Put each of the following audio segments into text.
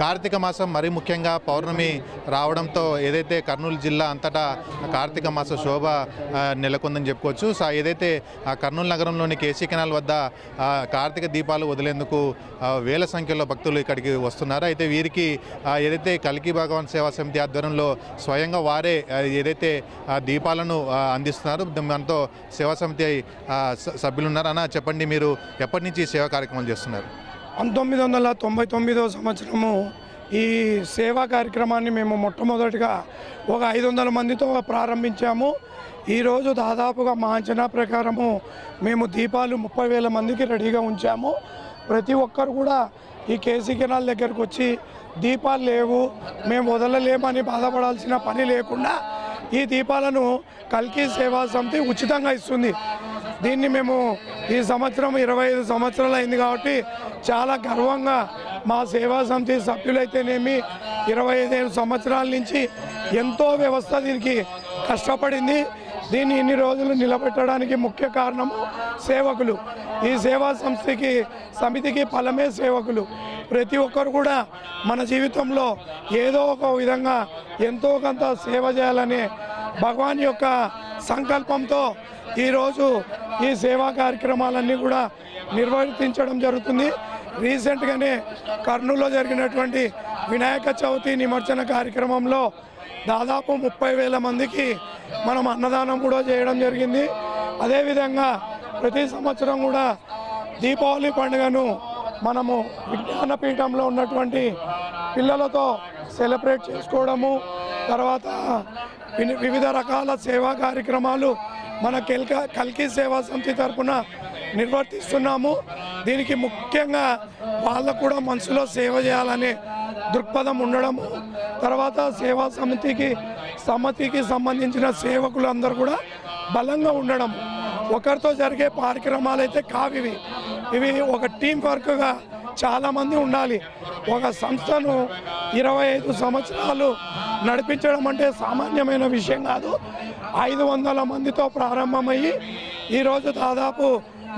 కార్తీక మాసం మరీ ముఖ్యంగా పౌర్ణమి రావడంతో ఏదైతే కర్నూలు జిల్లా అంతటా కార్తీక మాస శోభ నెలకొందని చెప్పుకోవచ్చు. సో ఏదైతే కర్నూలు నగరంలోని కేసీ కెనాల్ వద్ద కార్తీక దీపాలు వదిలేందుకు వేల సంఖ్యలో భక్తులు ఇక్కడికి వస్తున్నారు. అయితే వీరికి ఏదైతే కల్కి భగవాన్ సేవా సమితి ఆధ్వర్యంలో స్వయంగా వారే ఏదైతే దీపాలను అందిస్తున్నారు. మనతో సేవా సమితి సభ్యులు ఉన్నారు. అన్న చెప్పండి, మీరు ఎప్పటి నుంచి సేవా కార్యక్రమాలు చేస్తున్నారు? 1999వ సంవత్సరము ఈ సేవా కార్యక్రమాన్ని మేము మొట్టమొదటిగా ఒక 500 మందితో ప్రారంభించాము. ఈరోజు దాదాపుగా మా అంచనా ప్రకారము మేము దీపాలు 30,000 మందికి రెడీగా ఉంచాము. ప్రతి ఒక్కరు కూడా ఈ కేసీ కెనాల్ దగ్గరకు వచ్చి దీపాలు లేవు, మేము వదలలేమని బాధపడాల్సిన పని లేకుండా ఈ దీపాలను కల్కి సేవా సమితి ఉచితంగా ఇస్తుంది. దీన్ని మేము ఈ సంవత్సరం 25 సంవత్సరాలు అయింది కాబట్టి చాలా గర్వంగా మా సేవా సమితి సభ్యులైతేనేమి 25 సంవత్సరాల నుంచి ఎంతో వ్యవస్థ దీనికి కష్టపడింది. దీన్ని ఇన్ని రోజులు నిలబెట్టడానికి ముఖ్య కారణము సేవకులు. ఈ సేవా సమితికి ఫలమే సేవకులు. ప్రతి ఒక్కరు కూడా మన జీవితంలో ఏదో ఒక విధంగా ఎంతో కొంత సేవ చేయాలనే భగవాన్ యొక్క సంకల్పంతో ఈరోజు ఈ సేవా కార్యక్రమాలన్నీ కూడా నిర్వర్తించడం జరుగుతుంది. రీసెంట్గానే కర్నూలులో జరిగినటువంటి వినాయక చవితి నిమజ్జన కార్యక్రమంలో దాదాపు 30,000 మందికి మనం అన్నదానం కూడా చేయడం జరిగింది. అదేవిధంగా ప్రతి సంవత్సరం కూడా దీపావళి పండుగను మనము విజ్ఞానపీఠంలో ఉన్నటువంటి పిల్లలతో సెలబ్రేట్ చేసుకోవడము, తర్వాత వివిధ రకాల సేవా కార్యక్రమాలు మన కల్కి సేవా సమితి తరఫున నిర్వర్తిస్తున్నాము. దీనికి ముఖ్యంగా వాళ్ళకు కూడా మనసులో సేవ చేయాలనే దృక్పథం ఉండడము, తర్వాత సేవా సమితికి సంబంధించిన సేవకులందరూ కూడా బలంగా ఉండడం. ఒకరితో జరిగే కార్యక్రమాలు అయితే కావివి, ఇవి ఒక టీం వర్క్గా చాలామంది ఉండాలి. ఒక సంస్థను 25 సంవత్సరాలు నడిపించడం అంటే సామాన్యమైన విషయం కాదు. 500 మందితో ప్రారంభమయ్యి ఈరోజు దాదాపు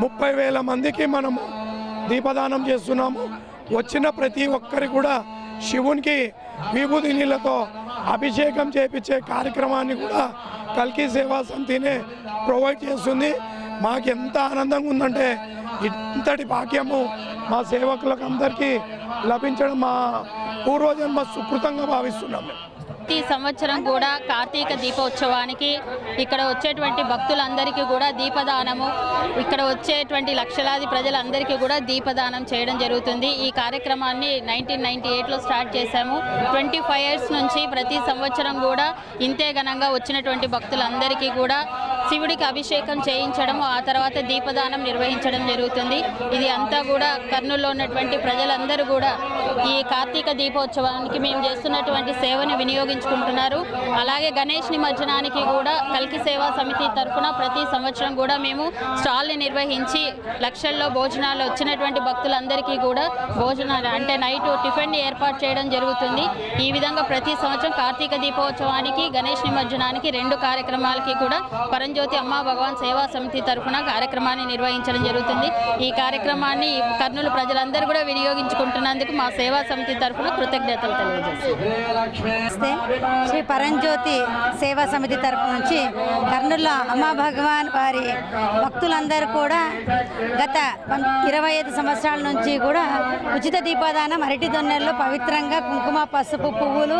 30,000 మందికి మనము దీపదానం చేస్తున్నాము. వచ్చిన ప్రతి ఒక్కరి కూడా శివునికి విభూతి నీళ్ళతో అభిషేకం చేపించే కార్యక్రమాన్ని కూడా కల్కి సేవా సమితినే ప్రొవైడ్ చేస్తుంది. మాకు ఎంత ఆనందంగా ఉందంటే ఇంతటి భాగ్యము మా సేవకులకు అందరికీ లభించడం మా పూర్వజన్మ సుకృతంగా భావిస్తున్నాం. ప్రతి సంవత్సరం కూడా కార్తీక దీపోత్సవానికి ఇక్కడ వచ్చేటువంటి భక్తులందరికీ కూడా దీపదానము, ఇక్కడ వచ్చేటువంటి లక్షలాది ప్రజలందరికీ కూడా దీపదానం చేయడం జరుగుతుంది. ఈ కార్యక్రమాన్ని 1998లో స్టార్ట్ చేశాము. 25 ఇయర్స్ నుంచి ప్రతి సంవత్సరం కూడా ఇంతే ఘనంగా వచ్చినటువంటి భక్తులందరికీ కూడా శివుడికి అభిషేకం చేయించడం, ఆ తర్వాత దీపదానం నిర్వహించడం జరుగుతుంది. ఇది అంతా కూడా కర్నూలులో ఉన్నటువంటి ప్రజలందరూ కూడా ఈ కార్తీక దీపోత్సవానికి మేము చేస్తున్నటువంటి సేవను వినియోగించుకుంటున్నారు. అలాగే గణేష్ నిమజ్జనానికి కూడా కల్కి సేవా సమితి తరఫున ప్రతి సంవత్సరం కూడా మేము స్టాల్ని నిర్వహించి లక్షల్లో భోజనాలు వచ్చినటువంటి భక్తులందరికీ కూడా భోజనాలు అంటే నైట్ టిఫిన్ని ఏర్పాటు చేయడం జరుగుతుంది. ఈ విధంగా ప్రతి సంవత్సరం కార్తీక దీపోత్సవానికి గణేష్ నిమజ్జనానికి 2 కార్యక్రమాలకి కూడా పరంజ్యోతి అమ్మ భగవాన్ సేవా సమితి తరఫున కార్యక్రమాన్ని నిర్వహించడం జరుగుతుంది. ఈ కార్యక్రమాన్ని కర్నూలు ప్రజలందరూ కూడా వినియోగించుకుంటున్నందుకు మా సేవా సమితి తరఫున కృతజ్ఞతలు తెలియజేస్తాం. శ్రీ పరంజ్యోతి సేవా సమితి తరఫు నుంచి కర్నూలులో అమ్మా భగవాన్ వారి భక్తులందరూ కూడా గత 25 సంవత్సరాల నుంచి కూడా ఉచిత దీపదానం అరటి దొన్నెల్లో పవిత్రంగా కుంకుమ, పసుపు, పువ్వులు,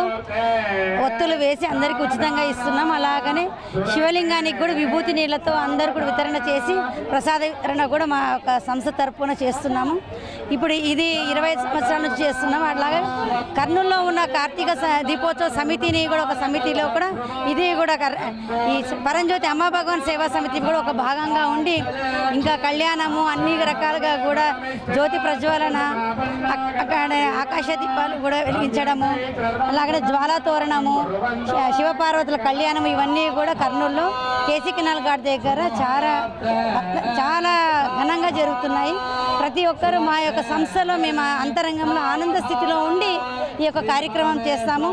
ఒత్తులు వేసి అందరికీ ఉచితంగా ఇస్తున్నాం. అలాగనే శివలింగానికి కూడా విభూతి నీళ్లతో అందరూ కూడా వితరణ చేసి ప్రసాద వితరణ కూడా మా యొక్క సంస్థ తరఫున చేస్తున్నాము. ఇప్పుడు ఇది 25 సంవత్సరాల నుంచి చేస్తున్నాము. అట్లాగే కర్నూలులో ఉన్న కార్తీక దీపోత్సవ సమితిని కూడా ఒక సమితిలో కూడా ఇది కూడా ఈ పరంజ్యోతి అమ్మ భగవాన్ సేవా సమితి కూడా ఒక భాగంగా ఉండి ఇంకా కళ్యాణము అన్ని రకాలుగా కూడా జ్యోతి ప్రజ్వలన, అక్కడ ఆకాశ దీపాలు కూడా వెలిగించడము, అలాగే జ్వాలా తోరణము, శివపార్వతుల కళ్యాణం ఇవన్నీ కూడా కర్నూలులో కేసీ కెనాల్ ఘాట్ దగ్గర చాలా ఘనంగా జరుగుతున్నాయి. ప్రతి ఒక్కరూ మా యొక్క సంస్థలో మేము అంతరంగంలో ఆనంద స్థితిలో ఉండి ఈ యొక్క కార్యక్రమం చేస్తాము.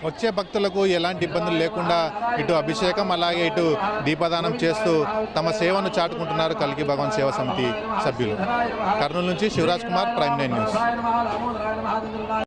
వచ్చే భక్తులకు ఎలాంటి ఇబ్బందులు లేకుండా ఇటు అభిషేకం అలాగే ఇటు దీపదానం చేస్తూ తమ సేవను చాటుకుంటున్నారు కల్కి భగవాన్ సేవా సమితి సభ్యులు. కర్నూలు నుంచి శివరాజ్ కుమార్, ప్రైమ్ 9 న్యూస్.